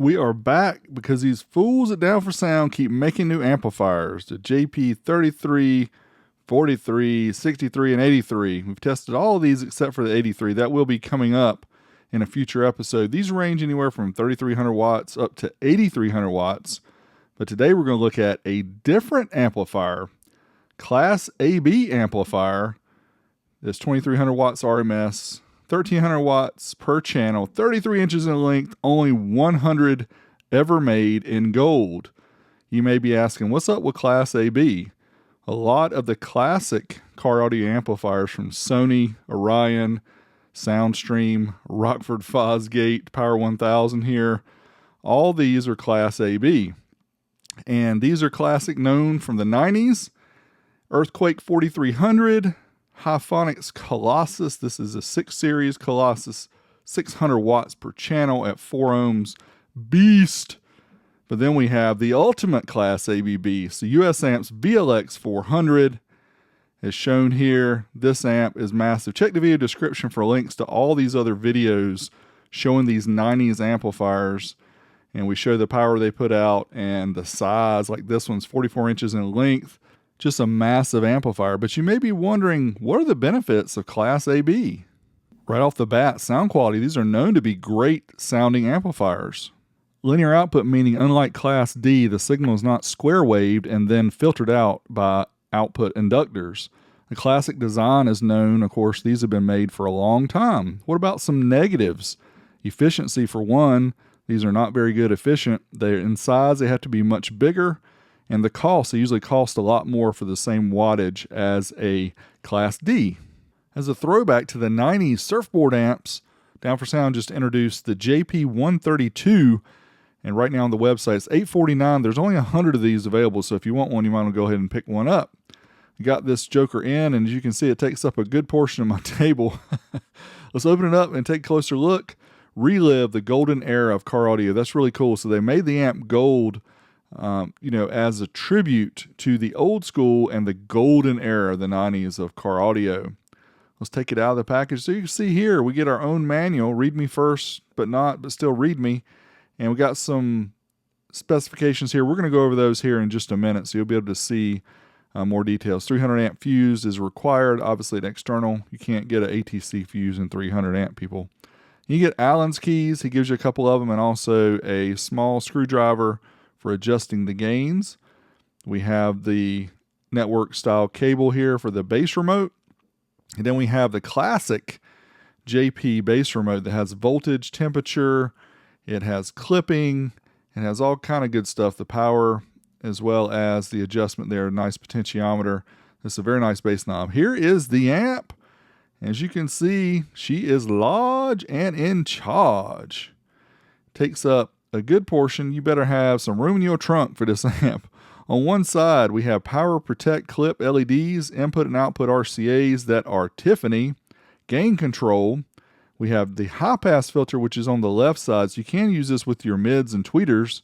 We are back because these fools at Down4Sound keep making new amplifiers. The JP33, 43, 63, and 83. We've tested all of these except for the 83. That will be coming up in a future episode. These range anywhere from 3,300 watts up to 8,300 watts. But today we're going to look at a different amplifier, Class AB amplifier. That's 2,300 watts RMS. 1,300 watts per channel, 33 inches in length, only 100 ever made in gold. You may be asking, what's up with Class AB? A lot of the classic car audio amplifiers from Sony, Orion, Soundstream, Rockford Fosgate, Power 1000 here, all these are Class AB. And these are classic, known from the 90s. Earthquake 4300, Hyphonics Colossus. This is a 6 series Colossus, 600 watts per channel at 4 ohms. Beast. But then we have the ultimate Class AB beast, the US Amps VLX 400. As shown here, this amp is massive. Check the video description for links to all these other videos showing these 90s amplifiers. And we show the power they put out and the size. Like this one's 44 inches in length. Just a massive amplifier. But you may be wondering, what are the benefits of Class AB? Right off the bat, sound quality. These are known to be great sounding amplifiers. Linear output, meaning unlike Class D, the signal is not square waved and then filtered out by output inductors. The classic design is known. Of course, these have been made for a long time. What about some negatives? Efficiency, for one. These are not very good efficient. They're in size, they have to be much bigger. And the cost, they usually cost a lot more for the same wattage as a Class D. As a throwback to the 90s surfboard amps, Down4Sound just introduced the JP132, and right now on the website it's $849. There's only 100 of these available, so if you want one, you might want to go ahead and pick one up. We got this joker in, and as you can see, it takes up a good portion of my table. Let's open it up and take a closer look. Relive the golden era of car audio. That's really cool. So they made the amp gold, as a tribute to the old school and the golden era of the 90s of car audio. Let's take it out of the package. So you can see here, we get our own manual, read me first, but still read me. And we got some specifications here. We're going to go over those here in just a minute, so you'll be able to see more details. 300 amp fuse is required, obviously an external. You can't get an ATC fuse in 300 amp, people. You get Allen's keys. He gives you a couple of them, and also a small screwdriver for adjusting the gains. We have the network style cable here for the bass remote. And then we have the classic JP bass remote that has voltage, temperature, it has clipping, it has all kind of good stuff. The power as well as the adjustment there, nice potentiometer. This is a very nice bass knob. Here is the amp. As you can see, she is large and in charge. Takes up a good portion. You better have some room in your trunk for this amp. On one side, we have power protect clip LEDs, input and output RCAs that are Tiffany, gain control. We have the high pass filter, which is on the left side. So you can use this with your mids and tweeters.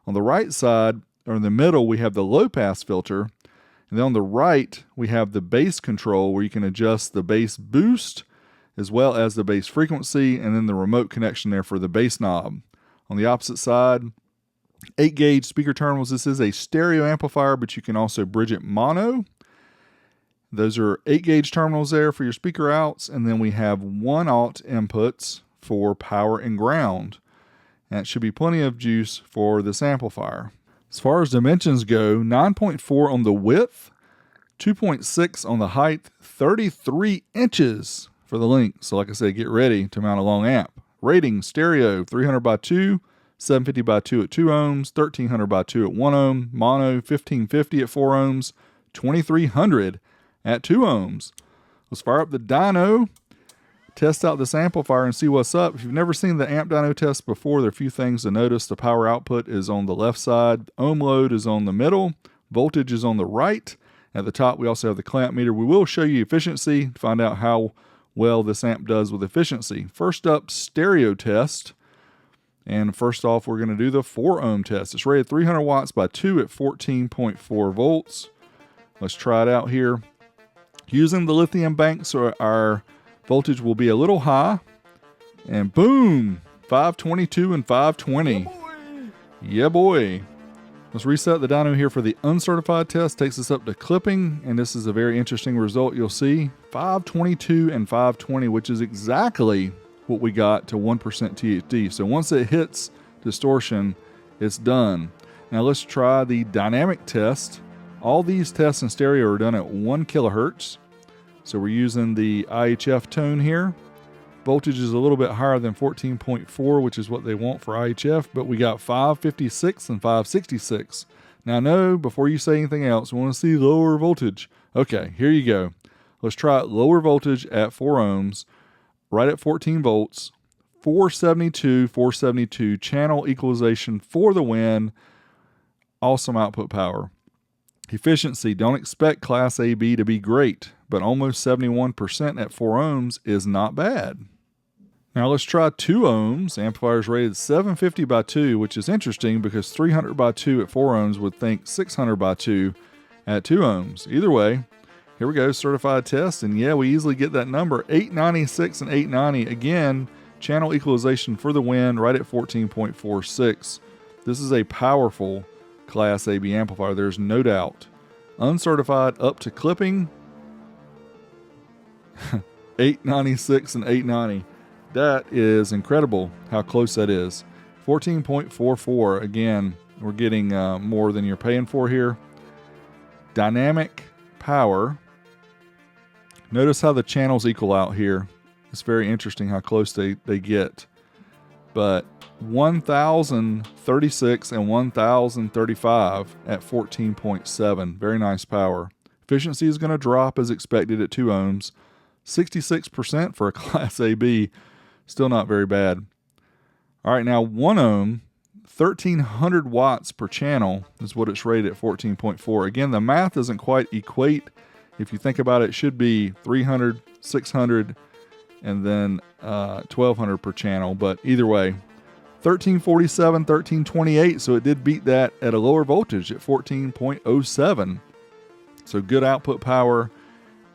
On the right side, or in the middle, we have the low pass filter. And then on the right, we have the bass control where you can adjust the bass boost as well as the bass frequency, and then the remote connection there for the bass knob. On the opposite side, 8 gauge speaker terminals. This is a stereo amplifier, but you can also bridge it mono. Those are 8 gauge terminals there for your speaker outs, and then we have 1 alt inputs for power and ground. And it should be plenty of juice for this amplifier. As far as dimensions go, 9.4 on the width, 2.6 on the height, 33 inches for the length. So like I said, get ready to mount a long amp. Rating, stereo, 300 by 2, 750 by 2 at 2 ohms, 1300 by 2 at 1 ohm, mono, 1550 at 4 ohms, 2300 at 2 ohms. Let's fire up the dyno, test out this amplifier and see what's up. If you've never seen the amp dyno test before, there are a few things to notice. The power output is on the left side, ohm load is on the middle, voltage is on the right. At the top, we also have the clamp meter. We will show you efficiency to find out how well this amp does with efficiency. First up, stereo test. And first off, we're going to do the 4 ohm test. It's rated 300 watts by 2 at 14.4 volts. Let's try it out here. Using the lithium bank, so our voltage will be a little high. And boom, 522 and 520. Yeah, boy. Let's reset the dyno here for the uncertified test. Takes us up to clipping, and this is a very interesting result you'll see. 522 and 520, which is exactly what we got to 1% THD. So once it hits distortion, it's done. Now let's try the dynamic test. All these tests in stereo are done at 1 kilohertz. So we're using the IHF tone here. Voltage is a little bit higher than 14.4, which is what they want for IHF, but we got 556 and 566. Now, no, before you say anything else, we want to see lower voltage. Okay, here you go. Let's try lower voltage at 4 ohms, right at 14 volts, 472, channel equalization for the win, awesome output power. Efficiency, don't expect Class AB to be great, but almost 71% at 4 ohms is not bad. Now let's try 2 ohms. Amplifier is rated 750 by 2, which is interesting because 300 by 2 at 4 ohms would think 600 by 2 at 2 ohms. Either way, here we go, certified test, and yeah, we easily get that number, 896 and 890. Again, channel equalization for the win, right at 14.46. This is a powerful Class AB amplifier, there's no doubt. Uncertified up to clipping, 896 and 890. That is incredible how close that is. 14.44. Again, we're getting more than you're paying for here. Dynamic power. Notice how the channels equal out here. It's very interesting how close they get. But 1036 and 1035 at 14.7. Very nice power. Efficiency is going to drop as expected at 2 ohms. 66% for a Class AB. Still not very bad. All right, now 1 ohm, 1300 watts per channel is what it's rated at 14.4. Again, the math doesn't quite equate. If you think about it, it should be 300, 600, and then 1200 per channel. But either way, 1347, 1328. So it did beat that at a lower voltage at 14.07. So good output power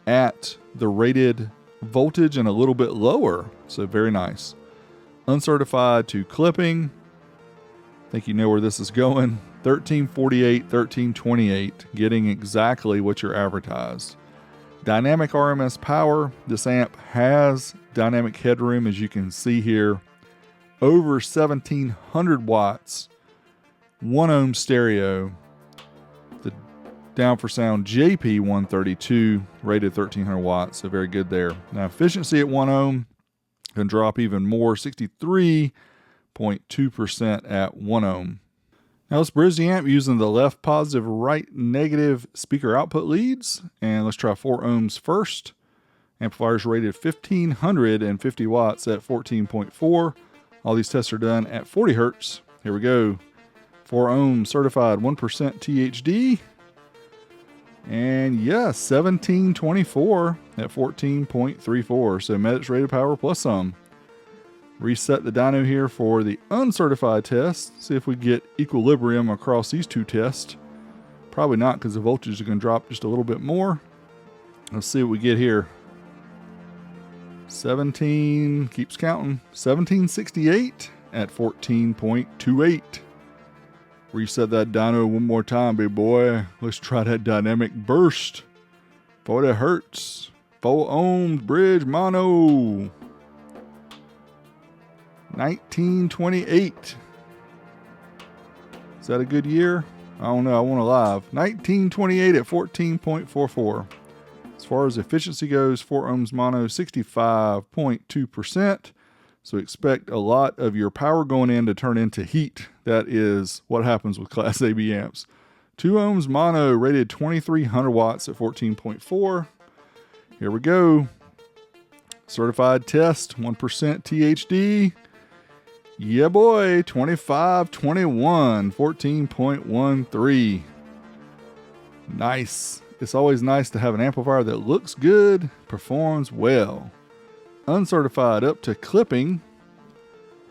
at the rated voltage and a little bit lower. So very nice. Uncertified to clipping. I think you know where this is going. 1348, 1328, getting exactly what you're advertised. Dynamic RMS power. This amp has dynamic headroom, as you can see here. Over 1700 watts. 1 ohm stereo. The Down4Sound JP132, rated 1300 watts, so very good there. Now efficiency at 1 ohm can drop even more, 63.2% at 1 ohm. Now let's bridge the amp using the left positive, right negative speaker output leads, and let's try 4 ohms first. Amplifier is rated 1550 watts at 14.4. All these tests are done at 40 hertz. Here we go. 4 ohms certified, 1% THD. And yeah, 1724 at 14.34. So MEDIT's rated power plus some. Reset the dyno here for the uncertified test. See if we get equilibrium across these two tests. Probably not, because the voltage is going to drop just a little bit more. Let's see what we get here. 17, keeps counting. 1768 at 14.28. Reset that dyno one more time, big boy. Let's try that dynamic burst. 40 hertz. 4 ohms bridge mono. 1928. Is that a good year? I don't know. I want to live. 1928 at 14.44. As far as efficiency goes, 4 ohms mono, 65.2%. So expect a lot of your power going in to turn into heat. That is what happens with Class AB amps. 2 ohms mono, rated 2300 watts at 14.4. Here we go. Certified test, 1% THD. Yeah, boy, 2521, 14.13. Nice. It's always nice to have an amplifier that looks good, performs well. Uncertified up to clipping.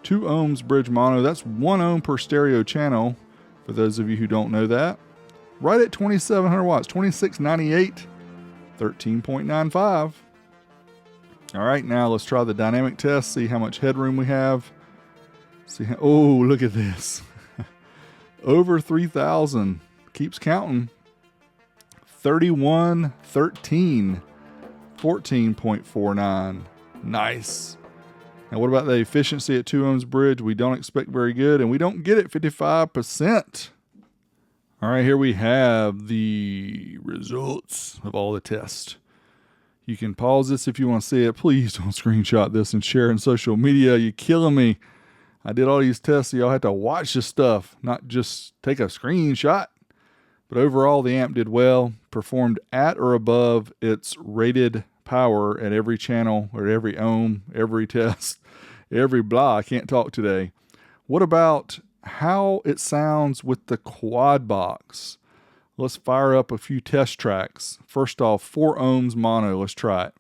2 ohms bridge mono. That's 1 ohm per stereo channel, for those of you who don't know that. Right at 2700 watts, 2698, 13.95. All right, now let's try the dynamic test, see how much headroom we have. See how, oh, look at this. over 3,000. Keeps counting. 3113, 14.49. Nice. Now what about the efficiency at 2 ohms bridge? We don't expect very good, and we don't get it 55%. All right, here we have the results of all the tests. You can pause this if you want to see it. Please don't screenshot this and share it on social media. You're killing me. I did all these tests, so y'all have to watch this stuff, not just take a screenshot. But overall, the amp did well, performed at or above its rated power at every channel or every ohm, every test, every blah. I can't talk today. What about how it sounds with the quad box? Let's fire up a few test tracks. First off, 4 ohms mono. Let's try it.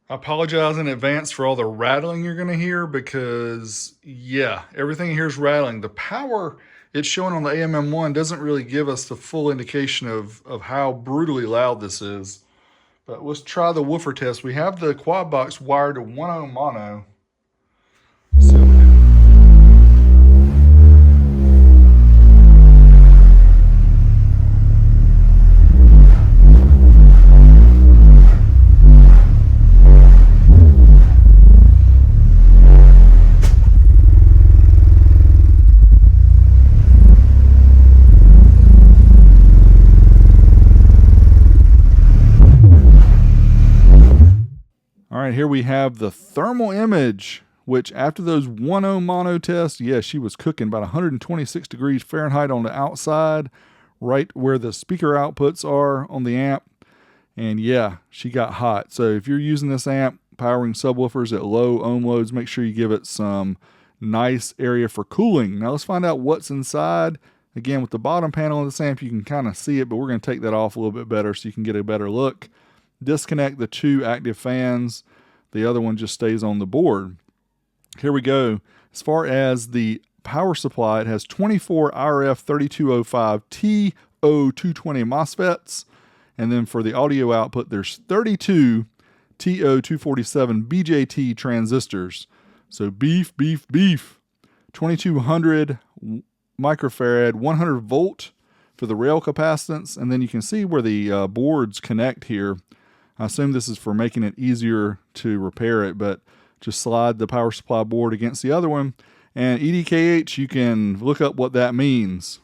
I apologize in advance for all the rattling you're going to hear because, yeah, everything here is rattling. The power it's showing on the AMM1 doesn't really give us the full indication of how brutally loud this is. But let's try the woofer test. We have the quad box wired to 1 ohm mono. All right, here we have the thermal image, which after those 1 ohm mono tests, yeah, she was cooking about 126 degrees Fahrenheit on the outside, right where the speaker outputs are on the amp. And yeah, she got hot. So if you're using this amp, powering subwoofers at low ohm loads, make sure you give it some nice area for cooling. Now let's find out what's inside. Again, with the bottom panel of this amp, you can kind of see it, but we're going to take that off a little bit better so you can get a better look. Disconnect the 2 active fans. The other one just stays on the board. Here we go. As far as the power supply, it has 24 RF3205 TO220 MOSFETs. And then for the audio output, there's 32 TO247 BJT transistors. So beef, 2200 microfarad, 100 volt for the rail capacitance. And then you can see where the boards connect here. I assume this is for making it easier to repair it, but just slide the power supply board against the other one. And EDKH, you can look up what that means.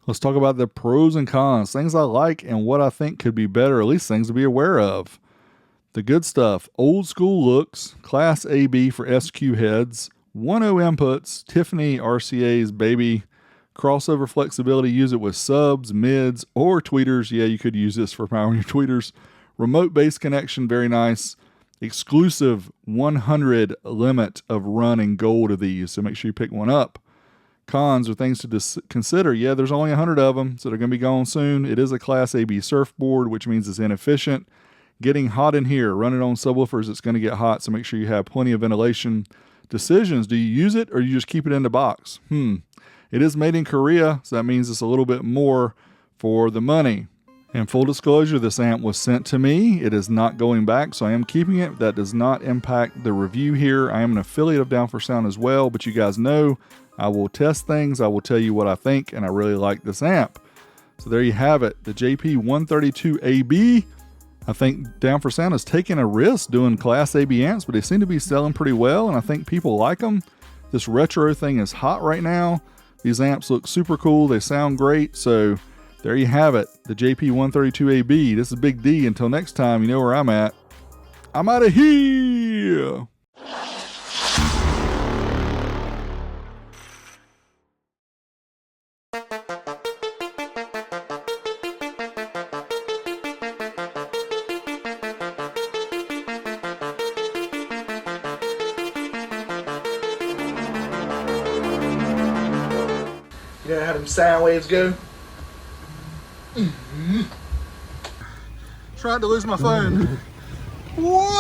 Let's talk about the pros and cons, things I like and what I think could be better, at least things to be aware of. The good stuff, old school looks, Class AB for SQ heads, 1.0 inputs, Tiffany RCA's baby, crossover flexibility, use it with subs, mids, or tweeters. Yeah, you could use this for powering your tweeters. Remote base connection, very nice. Exclusive 100 limit of run in gold of these, so make sure you pick one up. Cons are things to consider. Yeah, there's only 100 of them, so they're going to be gone soon. It is a Class AB surfboard, which means it's inefficient. Getting hot in here, running on subwoofers, it's going to get hot, so make sure you have plenty of ventilation. Decisions, do you use it or you just keep it in the box? It is made in Korea, so that means it's a little bit more for the money. And full disclosure, this amp was sent to me. It is not going back, so I am keeping it. That does not impact the review here. I am an affiliate of Down4Sound as well, but you guys know I will test things. I will tell you what I think, and I really like this amp. So there you have it, the JP132ab. I think Down4Sound is taking a risk doing Class AB amps, but they seem to be selling pretty well, and I think people like them. This retro thing is hot right now. These amps look super cool. They sound great. So there you have it, the JP132ab. This is Big D. Until next time, you know where I'm at. I'm out of here. You know how them sound waves go? Tried to lose my phone. What?